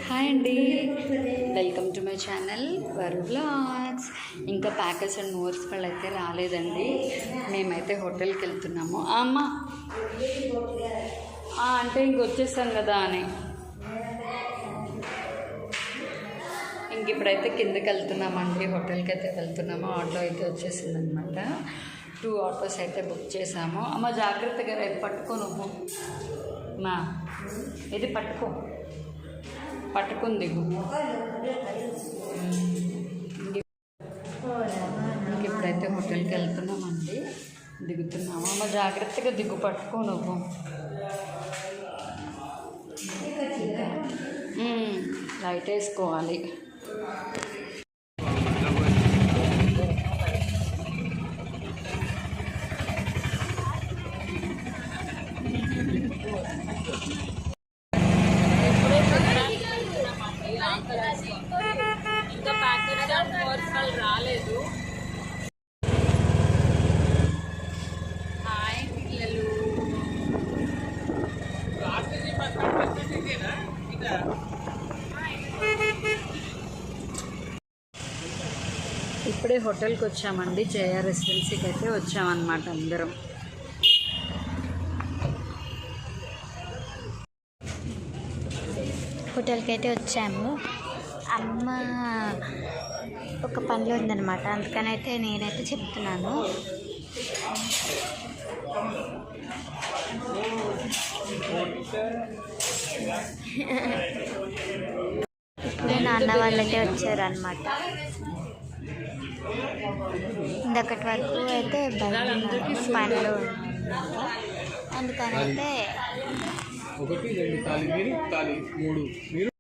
Hi అండి, welcome to my channel వరు vlogs. ఇంకా ప్యాకర్స్ అండ్ మూవర్స్ వాళ్ళు అయితే రాలేదండి. మేమైతే హోటల్కి వెళ్తున్నాము. అమ్మ అంటే ఇంకొచ్చేస్తాం కదా అని ఇంక ఇప్పుడైతే కిందకి వెళ్తున్నామండి. హోటల్కి అయితే వెళ్తున్నాము. ఆటో అయితే వచ్చేసింది అనమాట. 2 ఆటోస్ అయితే బుక్ చేసాము. అమ్మ జాగ్రత్తగా రేపు పట్టుకో, నువ్వు మా ఇది పట్టుకుంది. ఇంక ఇప్పుడైతే హోటల్కి వెళ్తున్నామండి. దిగుతున్నాము. అమ్మ జాగ్రత్తగా దిగు, పట్టుకో నువ్వు. లైట్ వేసుకోవాలి. ఇంకా ప్యాకెట్ వాళ్ళు రాలేదు. హాయ్ పిల్లలు. ఇప్పుడే హోటల్కి వచ్చామండి. జయ రెసిడెన్సీకి అయితే వచ్చామన్నమాట అందరం. హోటల్కి అయితే వచ్చాము. అమ్మ ఒక పనిలో ఉందన్నమాట, అందుకని అయితే నేనైతే చెప్తున్నాను. ఇప్పుడే నాన్న వాళ్ళైతే వచ్చారు అన్నమాట. ఇందకటి వరకు అయితే పనిలో అందుకని అయితే 1 2 3